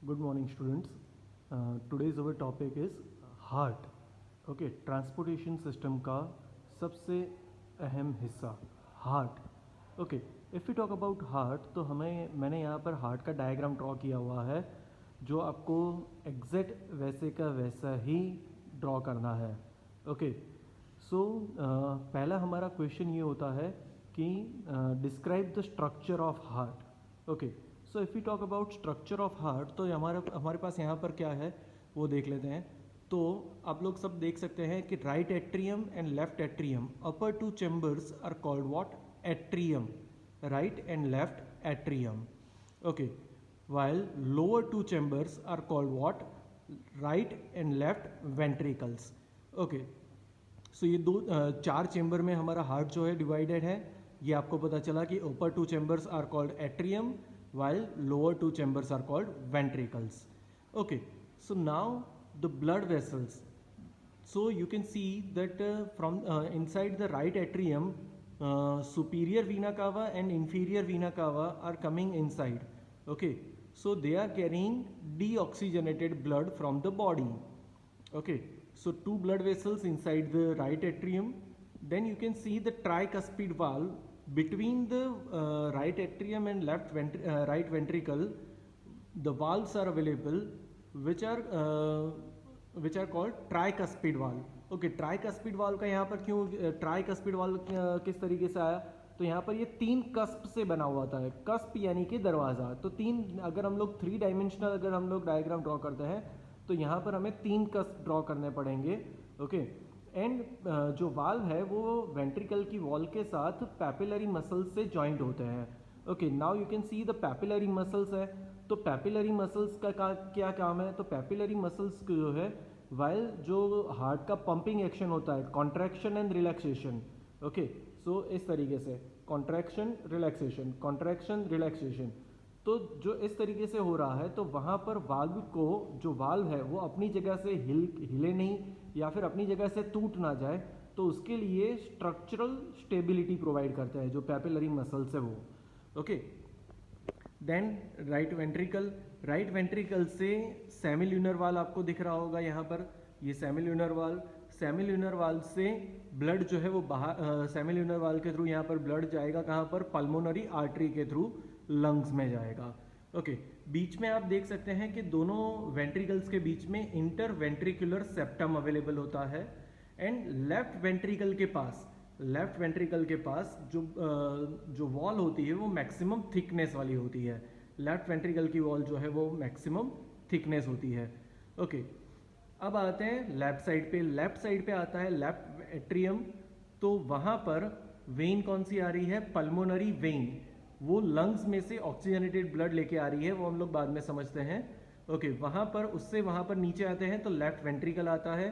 Good morning, students. Today's our topic is heart. Okay, transportation system का सबसे अहम हिस्सा heart. Okay, if we talk about heart, तो मैंने यहाँ पर heart का डायग्राम ड्रॉ किया हुआ है जो आपको एग्जैक्ट वैसे का वैसा ही ड्रॉ करना है. ओके, सो पहला हमारा क्वेश्चन ये होता है कि describe the structure of heart. Okay, so if you talk about structure of heart तो हमारे पास यहाँ पर क्या है वो देख लेते हैं. तो आप लोग सब देख सकते हैं कि right atrium and left atrium, upper two chambers are called what? Atrium. Right and left atrium. Okay, while lower two chambers are called what? Right and left ventricles. Okay, so ये दो चार चेंबर में हमारा heart जो है divided है. ये आपको पता चला कि ऊपर two chambers are called atrium while lower two chambers are called ventricles. Okay, so now the blood vessels. So you can see that from inside the right atrium, superior vena cava and inferior vena cava are coming inside. Okay, so they are carrying deoxygenated blood from the body. Okay, so two blood vessels inside the right atrium. Then you can see the tricuspid valve between the right atrium and right ventricle. The valves are available which are called tricuspid valve. Okay, tricuspid valve का यहाँ पर क्यों tricuspid valve किस तरीके से आया? तो यहाँ पर ये तीन कस्प से बना हुआ था. कस्प यानी कि दरवाज़ा. तो तीन, अगर हम लोग 3 डायमेंशनल अगर हम लोग डायग्राम ड्रॉ करते हैं तो यहाँ पर हमें 3 कस्प ड्रॉ करने पड़ेंगे. ओके, एंड जो वाल्व है वो वेंट्रिकल की वॉल के साथ पैपिलरी मसल्स से जॉइंट होते हैं. Okay, now you can see the papillary muscles है. तो पैपिलरी मसल्स का क्या काम है? तो पैपिलरी मसल्स जो है वाइल जो हार्ट का पंपिंग एक्शन होता है, कॉन्ट्रैक्शन एंड रिलैक्सेशन. ओके, सो इस तरीके से कॉन्ट्रैक्शन रिलैक्सेशन, कॉन्ट्रैक्शन रिलैक्सेशन. तो जो इस तरीके से हो रहा है तो वहाँ पर वाल्व को, जो वाल्व है वो अपनी जगह से हिले नहीं या फिर अपनी जगह से टूट ना जाए, तो उसके लिए स्ट्रक्चरल स्टेबिलिटी प्रोवाइड करता है जो पैपिलरी मसल्स है वो. Okay, then right ventricle. Right ventricle से सेमिल्यूनर वाल आपको दिख रहा होगा यहाँ पर, ये सेमिल्यूनर वाल. सेमिल्यूनर वाल से ब्लड जो है वो बाहर, सेमिल्यूनर वाल के थ्रू यहाँ पर ब्लड जाएगा कहाँ पर? पल्मोनरी आर्टरी के थ्रू लंग्स में जाएगा. ओके, बीच में आप देख सकते हैं कि दोनों वेंट्रिकल्स के बीच में इंटर वेंट्रिकुलर सेप्टम अवेलेबल होता है. एंड लेफ्ट वेंट्रिकल के पास जो वॉल होती है वो मैक्सिमम थिकनेस वाली होती है. लेफ्ट वेंट्रिकल की वॉल जो है वो मैक्सिमम थिकनेस होती है. ओके, अब आते हैं लेफ्ट साइड पे. लेफ्ट साइड पे आता है लेफ्ट एट्रियम. तो वहाँ पर वेन कौन सी आ रही है? Pulmonary vein. वो लंग्स में से ऑक्सीजनेटेड ब्लड लेके आ रही है, वो हम लोग बाद में समझते हैं. ओके, वहाँ पर नीचे आते हैं तो लेफ्ट वेंट्रिकल आता है.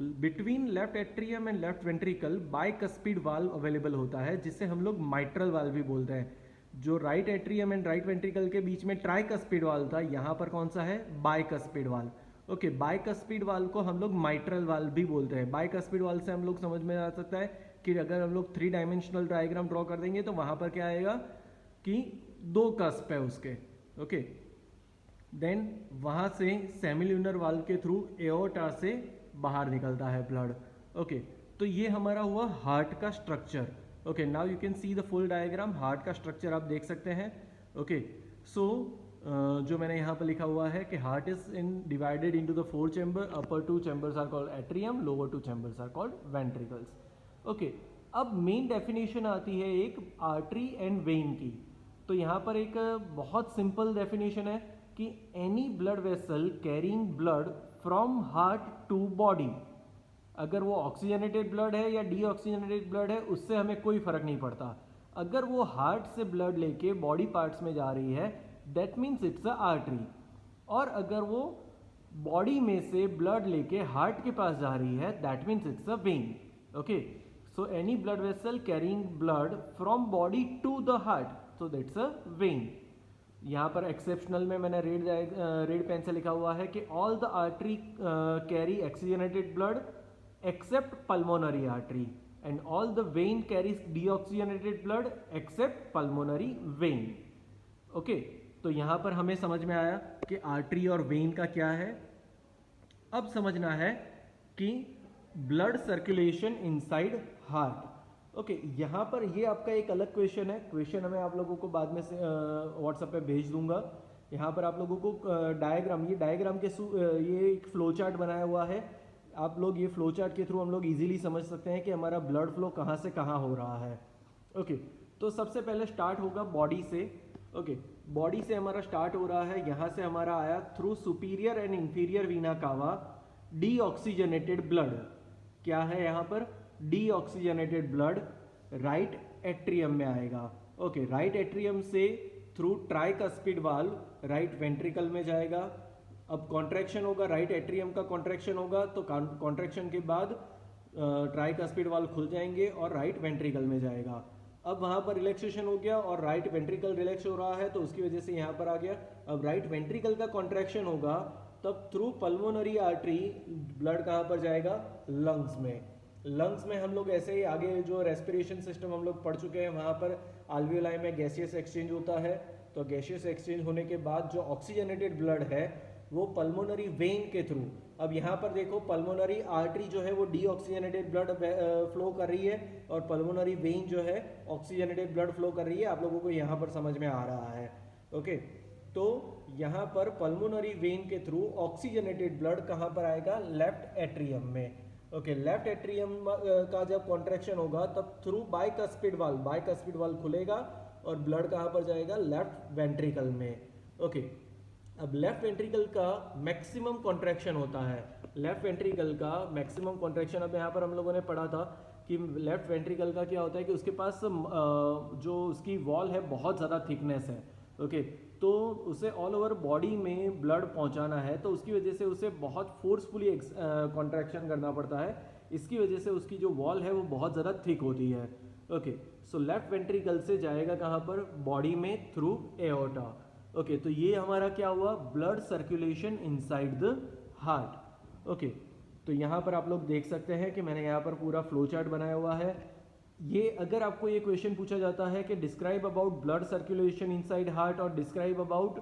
Between left atrium and left ventricle bicuspid valve available होता है जिसे हम लोग माइट्रल वाल्व भी बोलते हैं. जो right atrium and right ventricle के बीच में ट्राइकस्पिड वाल्व था, यहाँ पर कौन सा है? Bicuspid valve. Okay, bicuspid valve को हम लोग माइट्रल वाल्व भी बोलते हैं. बाइकस्पिड वाल्व से हम लोग समझ में आ सकता है कि अगर हम लोग 3 डायमेंशनल डायग्राम ड्रॉ कर देंगे तो वहाँ पर क्या आएगा कि 2 कस्प है उसके. ओके, देन वहाँ से सेमिल्यूनर वाल्व के थ्रू एओर्टा से बाहर निकलता है ब्लड. ओके, तो ये हमारा हुआ हार्ट का structure. Okay, now you can see the full diagram. Heart का स्ट्रक्चर आप देख सकते हैं. ओके, सो जो मैंने यहाँ पर लिखा हुआ है कि heart is divided into the 4 chamber. Upper 2 chambers are called atrium, lower 2 chambers are called ventricles. Okay, अब मेन डेफिनेशन आती है एक आर्टरी एंड वेन की. तो यहाँ पर एक बहुत सिंपल डेफिनेशन है कि any blood vessel carrying blood from heart to body. अगर वो ऑक्सीजनेटेड ब्लड है या डीऑक्सीजनेटेड ब्लड है उससे हमें कोई फर्क नहीं पड़ता. अगर वो हार्ट से ब्लड लेके बॉडी पार्ट्स में जा रही है that means it's a artery. और अगर वो बॉडी में से ब्लड लेके हार्ट के पास जा रही है that means it's a vein. Okay, so any blood vessel carrying blood from body to the heart, so that's a vein. यहाँ पर एक्सेप्शनल में मैंने रेड पेन से लिखा हुआ है कि all the artery carry oxygenated blood accept pulmonary artery and all the when carries deoxygenated blood accept pulmonary vein. Okay, तो यहाँ पर हमें समझ में आया कि आर्टरी और वेन का क्या है। अब समझना है कि blood circulation inside heart. Okay, यहाँ पर ये आपका एक अलग क्वेश्चन है। क्वेश्चन हमें आप लोगों को बाद में से व्हाट्सएप पे भेज दूंगा। यहाँ पर आप लोगों को डायग्राम, ये डायग्राम के ये एक फ्लो चार्ट बनाया हुआ है। आप लोग ये फ्लो चार्ट के थ्रू हम लोग इजीली समझ सकते हैं कि हमारा ब्लड फ्लो कहाँ से कहाँ हो रहा है। ओके, तो सबसे पहले स्टार्ट होगा बॉडी से। ओके, बॉडी से हमारा स्टार्ट हो रहा है, यहाँ से हमारा आया through superior and inferior vena कावा डीऑक्सीजनेटेड ब्लड। क्या है यहाँ पर? डीऑक्सीजनेटेड ब्लड राइट एट्रियम में आएगा। ओके, राइट एट्रियम से through tricuspid valve right ventricle में जाएगा। अब कॉन्ट्रैक्शन होगा, राइट एट्रियम का कॉन्ट्रैक्शन होगा, तो कॉन्ट्रैक्शन के बाद ट्राइकस्पिड वाल्व खुल जाएंगे और राइट वेंट्रिकल में जाएगा। अब वहाँ पर रिलैक्सेशन हो गया और राइट वेंट्रिकल रिलैक्स हो रहा है, तो उसकी वजह से यहाँ पर आ गया। अब राइट वेंट्रिकल का कॉन्ट्रैक्शन होगा, तब थ्रू पल्मोनरी आर्टरी ब्लड कहाँ पर जाएगा? लंग्स में। लंग्स में हम लोग ऐसे ही आगे जो रेस्पिरेशन सिस्टम हम लोग पढ़ चुके हैं, वहाँ पर आल्वियोलाई में गैसियस एक्सचेंज होता है। तो गैसियस एक्सचेंज होने के बाद जो ऑक्सीजनेटेड ब्लड है वो पल्मोनरी वेन के थ्रू, अब यहाँ पर देखो पल्मोनरी आर्टरी जो है वो डीऑक्सीजनेटेड ब्लड फ्लो कर रही है और पल्मोनरी वेन जो है ऑक्सीजनेटेड ब्लड फ्लो कर रही है। आप लोगों को यहाँ पर समझ में आ रहा है। ओके, तो यहाँ पर पल्मोनरी वेन के थ्रू ऑक्सीजनेटेड ब्लड कहाँ पर आएगा? लेफ्ट एट्रियम में। ओके, लेफ्ट एट्रियम का जब कॉन्ट्रैक्शन होगा तब थ्रू बाइकस्पिड वाल्व खुलेगा और ब्लड कहाँ पर जाएगा? लेफ्ट वेंट्रिकल में। ओके, अब लेफ्ट वेंट्रिकल का मैक्सिमम कॉन्ट्रैक्शन होता है। लेफ्ट वेंट्रिकल का मैक्सिमम कॉन्ट्रैक्शन, अब यहाँ पर हम लोगों ने पढ़ा था कि लेफ्ट वेंट्रिकल का क्या होता है कि उसके पास जो उसकी वॉल है बहुत ज़्यादा थिकनेस है। ओके, तो उसे ऑल ओवर बॉडी में ब्लड पहुँचाना है, तो उसकी वजह से उसे बहुत फोर्सफुली कॉन्ट्रैक्शन करना पड़ता है। इसकी वजह से उसकी जो वॉल है वो बहुत ज़्यादा थिक होती है। ओके, सो लेफ्ट वेंट्रिकल से जाएगा कहाँ पर? बॉडी में थ्रू एओर्टा। ओके, तो ये हमारा क्या हुआ? Blood circulation inside the heart. Okay, तो यहाँ पर आप लोग देख सकते हैं कि मैंने यहाँ पर पूरा फ्लो चार्ट बनाया हुआ है। ये अगर आपको ये क्वेश्चन पूछा जाता है कि describe about blood circulation inside heart और describe about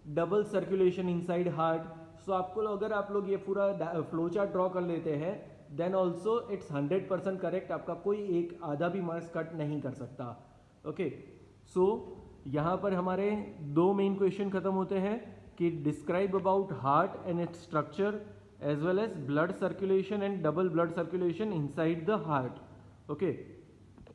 double circulation inside heart, so आपको अगर आप लोग ये पूरा फ्लो चार्ट ड्रॉ कर लेते हैं देन ऑल्सो इट्स 100% करेक्ट। आपका कोई एक आधा भी मार्क्स कट नहीं कर सकता। ओके, सो यहाँ पर हमारे दो मेन क्वेश्चन खत्म होते हैं कि describe about heart and its structure as well as blood circulation and double blood circulation inside the heart. Okay,